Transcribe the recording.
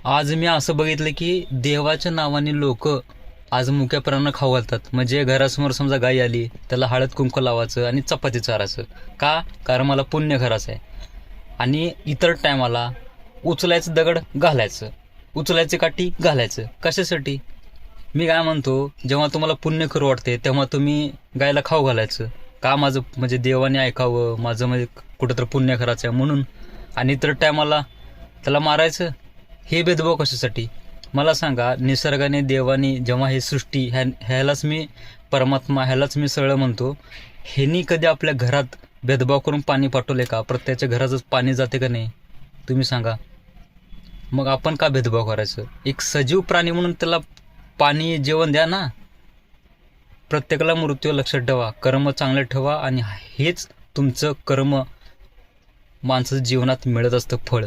आज मी असं बघितलं की देवाच्या नावाने लोक आज मुक्या प्राण्यांना खाऊ घालतात. म्हणजे घरासमोर समजा गाय आली, त्याला हळद कुंकू लावायचं आणि चपाती चारायचं. का? कारण मला पुण्य करायचं आहे. आणि इतर टायमाला उचलायचं दगड घालायचं, उचलायची काठी घालायचं. कशासाठी? मी काय म्हणतो, जेव्हा तुम्हाला पुण्य करू वाटते तेव्हा तुम्ही गायला खाऊ घालायचं. का? माझं म्हणजे देवाने ऐकावं, माझं म्हणजे कुठंतरी पुण्य करायचं आहे म्हणून. आणि इतर टायमाला त्याला मारायचं. हे भेदभाव कशासाठी? मला सांगा. निसर्गाने, देवाने जेव्हा हे सृष्टी ह्यालाच मी परमात्मा, ह्यालाच मी सगळं म्हणतो, ह्यांनी कधी आपल्या घरात भेदभाव करून पाणी पाठवले का? प्रत्येकाच्या घरातच पाणी जाते का नाही? तुम्ही सांगा. मग आपण का भेदभाव करायचं? एक सजीव प्राणी म्हणून त्याला पाणी, जेवण द्या ना. प्रत्येकाला मृत्यू लक्षात ठेवा, कर्म चांगलं ठेवा आणि हेच तुमचं कर्म माणसाच्या जीवनात मिळत असतं फळ.